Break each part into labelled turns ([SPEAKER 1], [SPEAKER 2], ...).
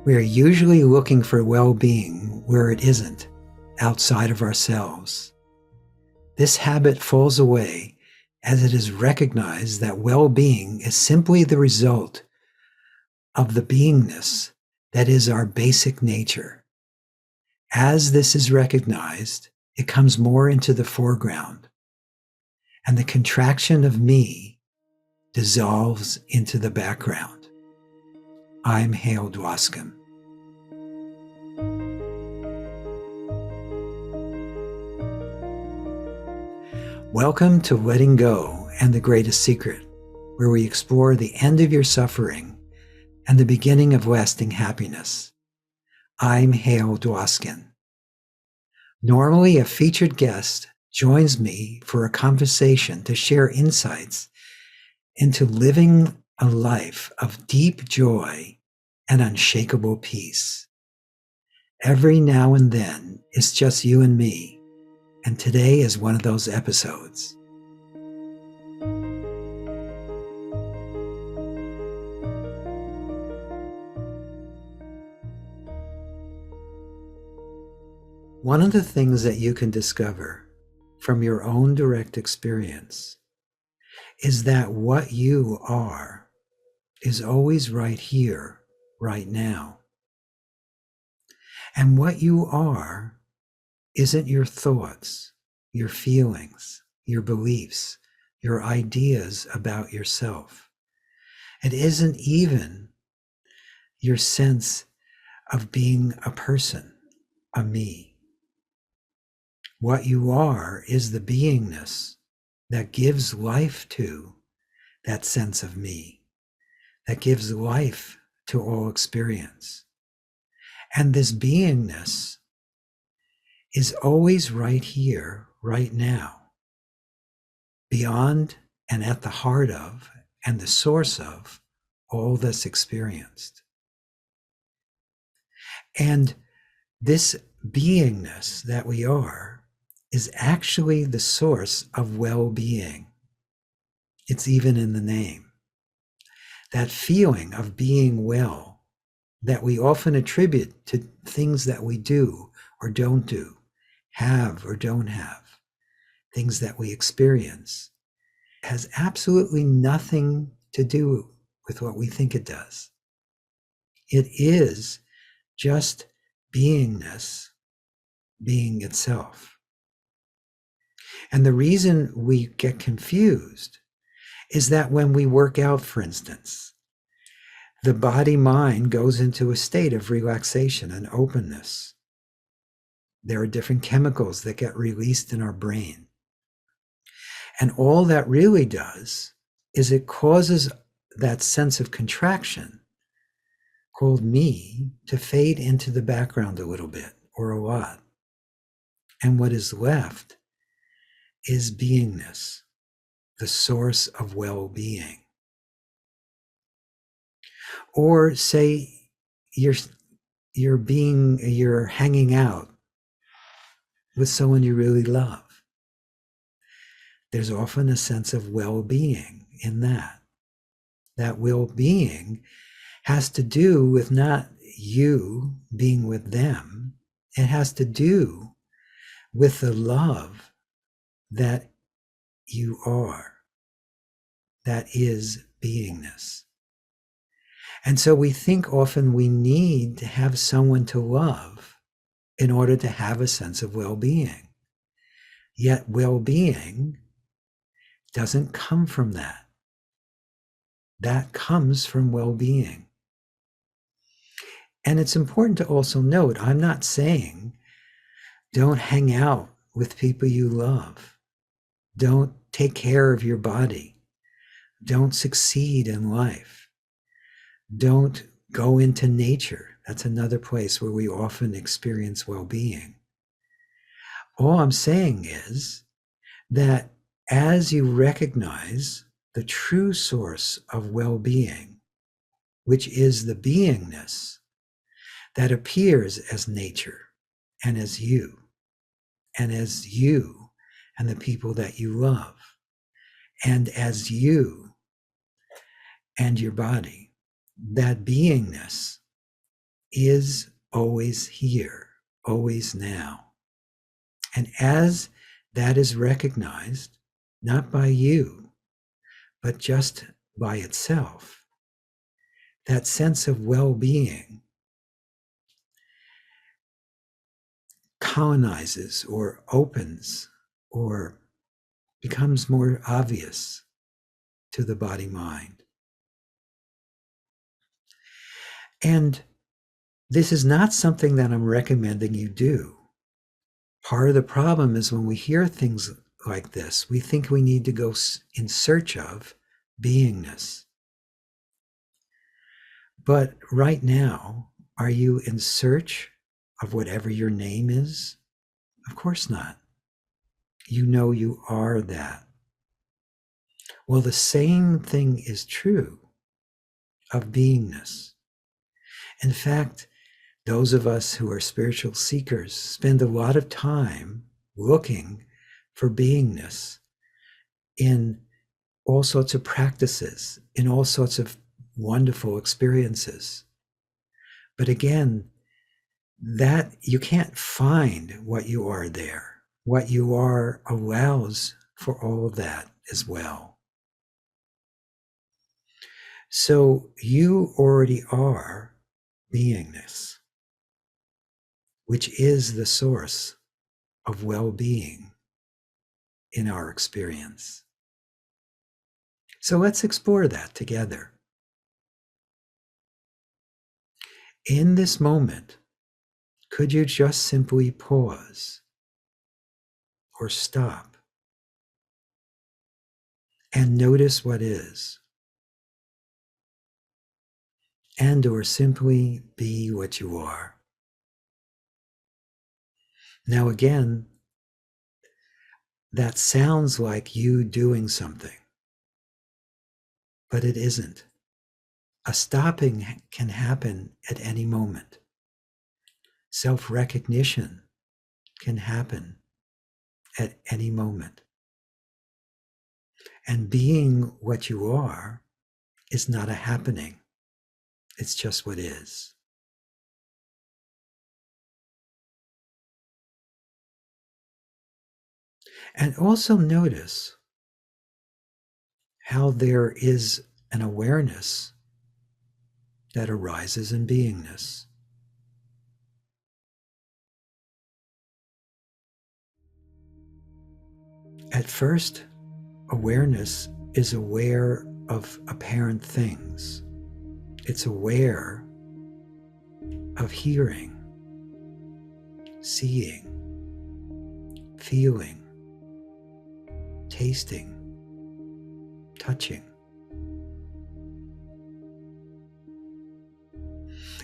[SPEAKER 1] We are usually looking for well-being where it isn't, outside of ourselves. This habit falls away as it is recognized that well-being is simply the result of the beingness that is our basic nature. As this is recognized, it comes more into the foreground, and the contraction of me dissolves into the background. I'm Hale Dwoskin. Welcome to Letting Go and the Greatest Secret, where we explore the end of your suffering and the beginning of lasting happiness. I'm Hale Dwoskin. Normally, a featured guest joins me for a conversation to share insights into living a life of deep joy and unshakable peace. Every now and then, it's just you and me, and today is one of those episodes. One of the things that you can discover from your own direct experience is that what you are is always right here, right now. And what you are isn't your thoughts, your feelings, your beliefs, your ideas about yourself. It isn't even your sense of being a person, a me. What you are is the beingness that gives life to that sense of me, that gives life to all experience. And this beingness is always right here, right now, beyond and at the heart of and the source of all that's experienced. And this beingness that we are is actually the source of well-being. It's even in the name. That feeling of being well that we often attribute to things that we do or don't do, have or don't have, things that we experience, has absolutely nothing to do with what we think it does. It is just beingness being itself. And the reason we get confused is that when we work out, for instance, the body-mind goes into a state of relaxation and openness. There are different chemicals that get released in our brain. And all that really does is it causes that sense of contraction called me to fade into the background a little bit or a lot. And what is left is beingness, the source of well-being. Or say you're hanging out with someone you really love. There's often a sense of well-being in that. That well-being has to do with not you being with them. It has to do with the love that you are. That is beingness. And so we think often we need to have someone to love in order to have a sense of well-being. Yet well-being doesn't come from that. That comes from well-being. And it's important to also note, I'm not saying don't hang out with people you love. Don't take care of your body. Don't succeed in life. Don't go into nature. That's another place where we often experience well-being. All I'm saying is that as you recognize the true source of well-being, which is the beingness that appears as nature and as you and the people that you love, and as you and your body, that beingness is always here, always now. And as that is recognized, not by you, but just by itself, that sense of well-being colonizes or opens or becomes more obvious to the body-mind. And this is not something that I'm recommending you do. Part of the problem is when we hear things like this, we think we need to go in search of beingness. But right now, are you in search of whatever your name is? Of course not. You know you are that. Well, the same thing is true of beingness. In fact, those of us who are spiritual seekers spend a lot of time looking for beingness in all sorts of practices, in all sorts of wonderful experiences. But again, that you can't find what you are there. What you are allows for all of that as well. So you already are beingness, which is the source of well-being in our experience. So let's explore that together. In this moment, could you just simply pause or stop and notice what is? And or simply be what you are. Now again, that sounds like you doing something, but it isn't. A stopping can happen at any moment. Self-recognition can happen at any moment. And being what you are is not a happening. It's just what is. And also notice how there is an awareness that arises in beingness. At first, awareness is aware of apparent things. It's aware of hearing, seeing, feeling, tasting, touching.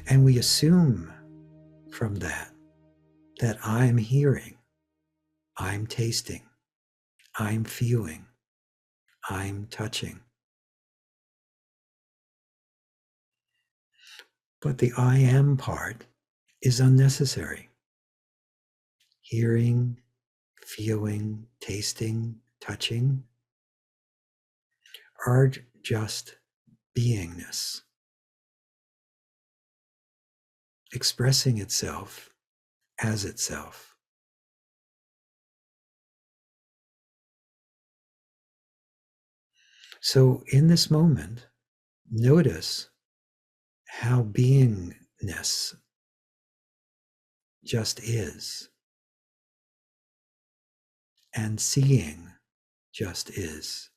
[SPEAKER 1] And we assume from that I'm hearing, I'm tasting, I'm feeling, I'm touching. But the I am part is unnecessary. Hearing, feeling, tasting, touching are just beingness, expressing itself as itself. So in this moment, notice how beingness just is, and seeing just is,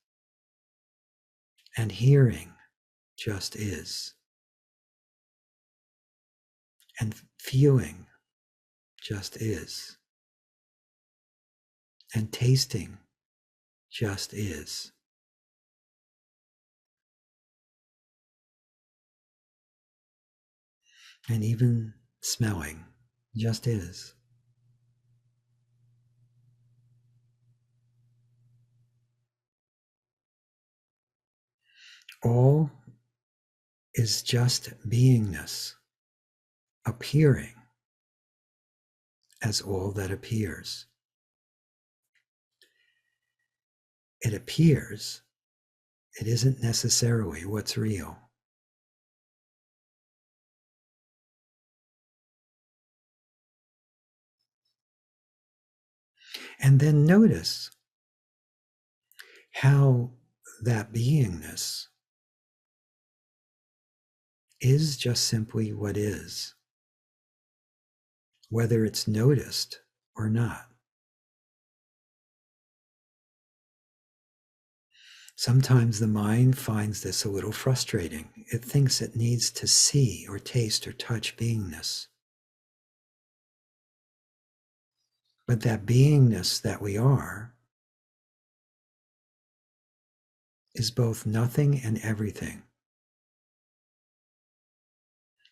[SPEAKER 1] and hearing just is, and feeling just is, and tasting just is. And even smelling just is. All is just beingness appearing as all that appears. It appears, it isn't necessarily what's real. And then notice how that beingness is just simply what is, whether it's noticed or not. Sometimes the mind finds this a little frustrating. It thinks it needs to see or taste or touch beingness. But that beingness that we are is both nothing and everything.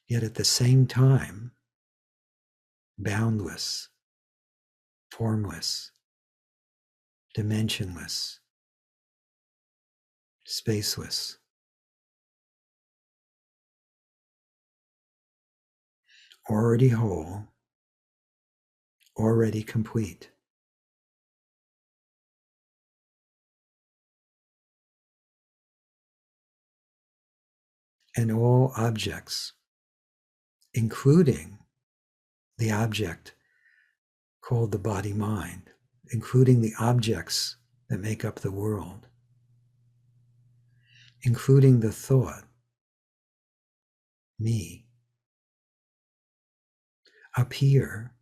[SPEAKER 1] Yet at the same time, boundless, formless, dimensionless, spaceless. Already whole, already complete. And all objects, including the object called the body-mind, including the objects that make up the world, including the thought, me, appear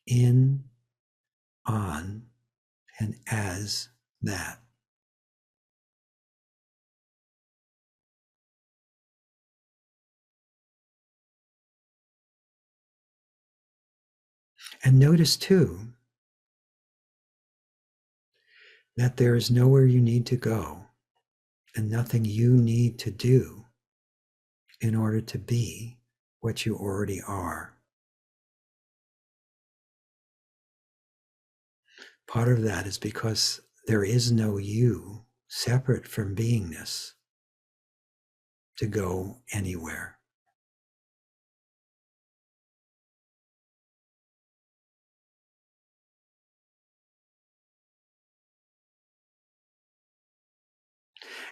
[SPEAKER 1] in, on, and as that. And notice too that there is nowhere you need to go and nothing you need to do in order to be what you already are. Part of that is because there is no you separate from beingness to go anywhere.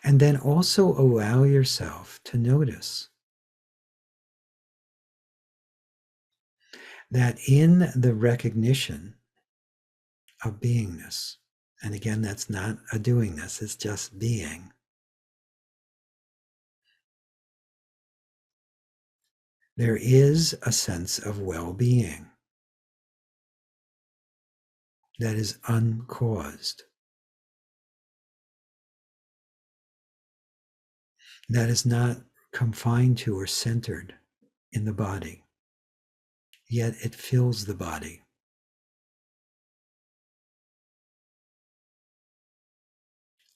[SPEAKER 1] And then also allow yourself to notice that in the recognition of beingness, and again, that's not a doingness, it's just being. There is a sense of well-being that is uncaused, that is not confined to or centered in the body, yet it fills the body.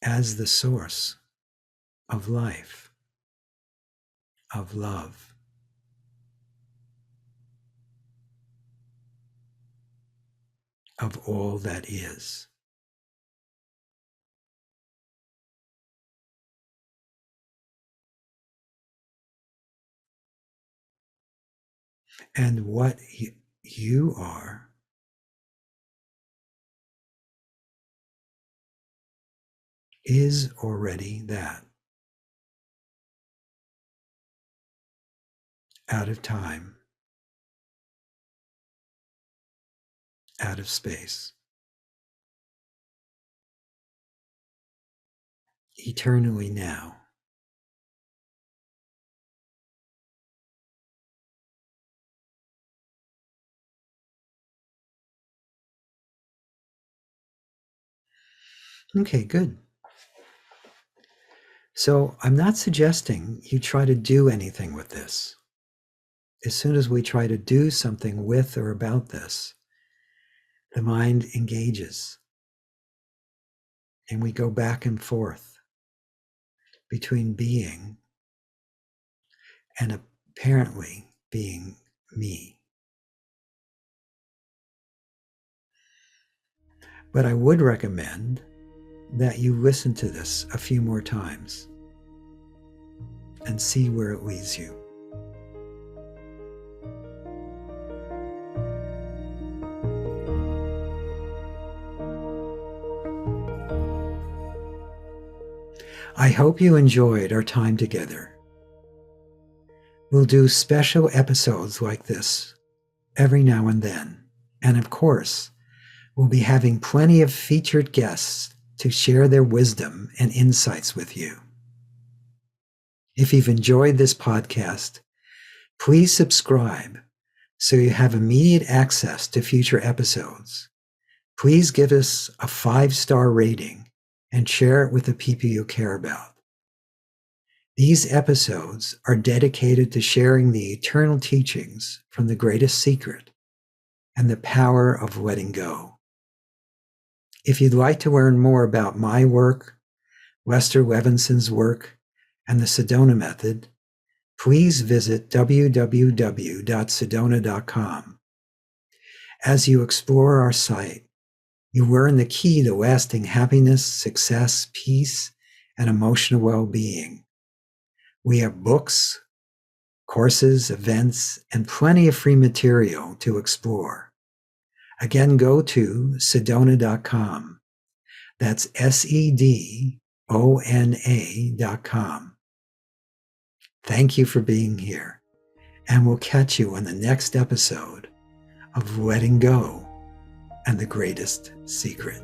[SPEAKER 1] As the source of life, of love. Of all that is. And what you are is already that. Out of time, out of space, eternally now. Okay, good. So I'm not suggesting you try to do anything with this. As soon as we try to do something with or about this, the mind engages and we go back and forth between being and apparently being me. But I would recommend that you listen to this a few more times and see where it leads you. I hope you enjoyed our time together. We'll do special episodes like this every now and then. And of course, we'll be having plenty of featured guests to share their wisdom and insights with you. If you've enjoyed this podcast, please subscribe so you have immediate access to future episodes. Please give us a 5-star rating and share it with the people you care about. These episodes are dedicated to sharing the eternal teachings from the greatest secret and the power of letting go. If you'd like to learn more about my work, Lester Levinson's work, and the Sedona method, please visit www.sedona.com. As you explore our site, you learn the key to lasting happiness, success, peace, and emotional well-being. We have books, courses, events, and plenty of free material to explore. Again, go to sedona.com. That's sedona.com. Thank you for being here, and we'll catch you on the next episode of Letting Go and the Greatest Secret.